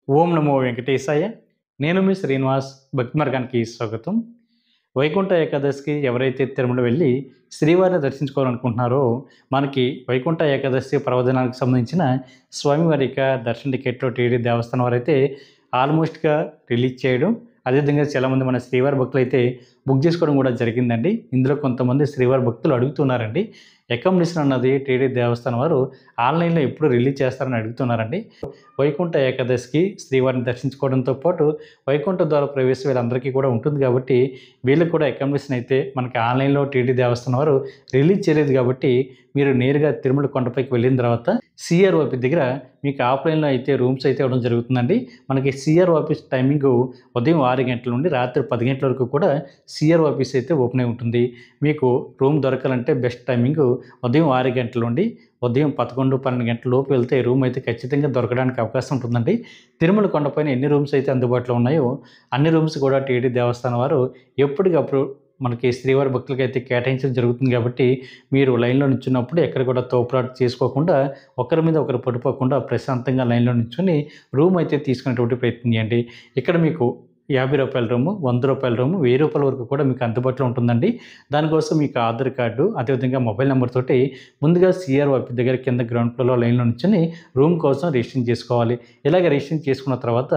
ఓం నమో వెంకటేశాయ. నేను మీ శ్రీనివాస్. భక్తి మార్గానికి స్వాగతం. వైకుంఠ ఏకాదశికి ఎవరైతే తిరుమల వెళ్ళి శ్రీవారిని దర్శించుకోవాలనుకుంటున్నారో, మనకి వైకుంఠ ఏకాదశి పర్వదినానికి సంబంధించిన స్వామివారి యొక్క దర్శన టికెట్లు టీటీడీ దేవస్థానం వారైతే ఆల్మోస్ట్‌గా రిలీజ్ చేయడం, అదేవిధంగా చాలామంది మన శ్రీవారి భక్తులైతే బుక్ చేసుకోవడం కూడా జరిగిందండి. ఇందులో కొంతమంది శ్రీవారి భక్తులు అడుగుతున్నారండి. అకామిడేషన్ అన్నది టీటీడీ దేవస్థానం వారు ఆన్‌లైన్‌లో ఎప్పుడు రిలీజ్ చేస్తారని అడుగుతున్నారండి. వైకుంఠ ఏకాదశికి శ్రీవారిని దర్శించుకోవడంతో పాటు వైకుంఠ ద్వార ప్రవేశం వీళ్ళందరికీ కూడా ఉంటుంది కాబట్టి, వీళ్ళకి కూడా అకామిడేషన్ అయితే మనకి ఆన్‌లైన్‌లో టీటీడీ దేవస్థానం వారు రిలీజ్ చేయలేదు కాబట్టి, మీరు నేరుగా తిరుమల కొండపైకి వెళ్ళిన తర్వాత సీఆర్ ఆఫీస్ దగ్గర మీకు ఆఫ్‌లైన్‌లో అయితే రూమ్స్ అయితే ఇవ్వడం జరుగుతుందండి. మనకి సీఆర్ ఆఫీస్ టైమింగు ఉదయం 6 గంటల నుండి రాత్రి 10 గంటల వరకు కూడా సీఆర్ ఆఫీస్ అయితే ఓపెన్ అయి ఉంటుంది. మీకు రూమ్ దొరకాలంటే బెస్ట్ టైమింగు ఉదయం 6 గంటల నుండి ఉదయం 11, 12 గంటల లోపు వెళ్తే రూమ్ అయితే ఖచ్చితంగా దొరకడానికి అవకాశం ఉంటుందండి. తిరుమల కొండపైన ఎన్ని రూమ్స్ అయితే అందుబాటులో ఉన్నాయో అన్ని రూమ్స్ కూడా టీటీడీ దేవస్థానం వారు ఎప్పటికప్పుడు మనకి శ్రీవారి భక్తులకైతే కేటాయించడం జరుగుతుంది కాబట్టి, మీరు లైన్‌లో నిల్చున్నప్పుడు ఎక్కడ కూడా తోపులాట చేసుకోకుండా, ఒకరి మీద ఒకరు పడిపోకుండా ప్రశాంతంగా లైన్‌లో నిల్చొని రూమ్ అయితే తీసుకునేటువంటి ప్రయత్నం చేయండి. ఇక్కడ మీకు రూ. 50 రూము, రూ. 100 రూము, రూ. 1000 వరకు కూడా మీకు అందుబాటులో ఉంటుందండి. దానికోసం మీకు ఆధార్ కార్డు, అదేవిధంగా మొబైల్ నెంబర్ తోటి ముందుగా సీఆర్ ఆఫీస్ దగ్గర కింద గ్రౌండ్ ఫ్లోర్‌లో లైన్‌లో నిల్చొని రూమ్ కోసం రిజిస్ట్రేషన్ చేసుకోవాలి. ఇలాగ రిజిస్ట్రేషన్ చేసుకున్న తర్వాత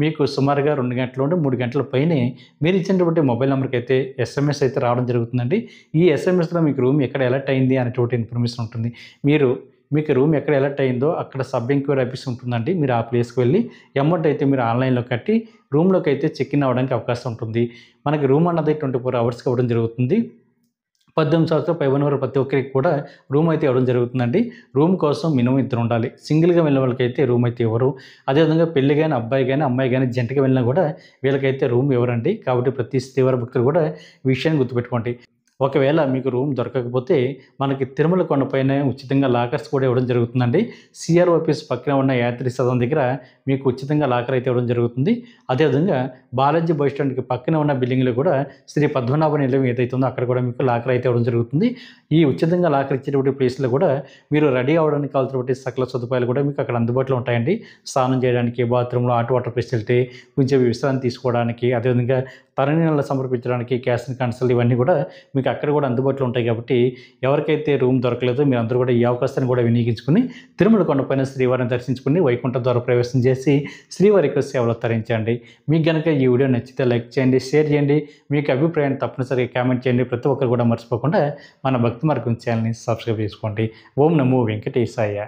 మీకు సుమారుగా 2 గంటల నుండి 3 గంటల పైనే మీరు ఇచ్చినటువంటి మొబైల్ నెంబర్‌కి అయితే ఎస్ఎంఎస్ అయితే రావడం జరుగుతుందండి. ఈ ఎస్ఎంఎస్‌లో మీకు రూమ్ ఎక్కడ అలర్ట్ అయింది అనేటువంటి ఇన్ఫర్మేషన్ ఉంటుంది. మీకు రూమ్ ఎక్కడ అలర్ట్ అయిందో అక్కడ సబ్ ఎంక్వైరీ ఆఫీస్ ఉంటుందండి. మీరు ఆ ప్లేస్‌కి వెళ్ళి అమౌంట్ అయితే మీరు ఆన్‌లైన్‌లో కట్టి రూమ్‌లోకి అయితే చెక్ ఇన్ అవ్వడానికి అవకాశం ఉంటుంది. మనకి రూమ్ అన్నది 24 అవర్స్‌కి ఇవ్వడం జరుగుతుంది. 18 సంవత్సరాలు పైబడిన వారు ప్రతి ఒక్కరికి కూడా రూమ్ అయితే ఇవ్వడం జరుగుతుందండి. రూమ్ కోసం మినిమమ్ ఇద్దరు ఉండాలి. సింగిల్‌గా వెళ్ళిన వాళ్ళకైతే రూమ్ అయితే ఇవ్వరు. అదేవిధంగా పెళ్లి గాని అబ్బాయి గాని, అమ్మాయి గాని జంటగా వెళ్ళినా కూడా వీళ్ళకైతే రూమ్ ఇవ్వరండి. కాబట్టి ప్రతి శ్రీవారి భక్తులు కూడా ఈ విషయాన్ని గుర్తుపెట్టుకోండి. ఒకవేళ మీకు రూమ్ దొరకకపోతే మనకి తిరుమల కొండపైనే ఉచితంగా లాకర్స్ కూడా ఇవ్వడం జరుగుతుందండి. సీఆర్ ఆఫీస్ పక్కన ఉన్న యాత్రి సదన్ దగ్గర మీకు ఉచితంగా లాకర్ అయితే ఇవ్వడం జరుగుతుంది. అదేవిధంగా బాలాజీ బస్ స్టాండ్‌కి పక్కన ఉన్న బిల్డింగ్‌లో కూడా శ్రీ పద్మనాభ నిలయం ఏదైతే ఉందో అక్కడ కూడా మీకు లాకర్ అయితే ఇవ్వడం జరుగుతుంది. ఈ ఉచితంగా లాకర్ ఇచ్చేటువంటి ప్లేస్‌లో కూడా మీరు రెడీ అవ్వడానికి కావాల్సినటువంటి సకల సదుపాయాలు కూడా మీకు అక్కడ అందుబాటులో ఉంటాయండి. స్నానం చేయడానికి, బాత్రూమ్‌లో హాట్ వాటర్ ఫెసిలిటీ, కొంచెం విశ్రాంతి తీసుకోవడానికి, అదేవిధంగా తలనీలాలు సమర్పించడానికి, క్యాష్ అండ్ కన్సల్ట్ ఇవన్నీ కూడా మీకు అక్కడ కూడా అందుబాటులో ఉంటాయి కాబట్టి, ఎవరికైతే రూమ్ దొరకలేదో మీరందరూ కూడా ఈ అవకాశాన్ని కూడా వినియోగించుకొని తిరుమల కొండపైన శ్రీవారిని దర్శించుకుని వైకుంఠ ద్వార ప్రవేశం చేసి శ్రీవారి యొక్క సేవలో తరించండి. మీకు గనుక ఈ వీడియో నచ్చితే లైక్ చేయండి, షేర్ చేయండి. మీకు అభిప్రాయాన్ని తప్పనిసరిగా కామెంట్ చేయండి. ప్రతి ఒక్కరు కూడా మర్చిపోకుండా మన భక్తి మార్గం ఛానల్‌ని సబ్స్క్రైబ్ చేసుకోండి. ఓం నమో వెంకటేశాయ.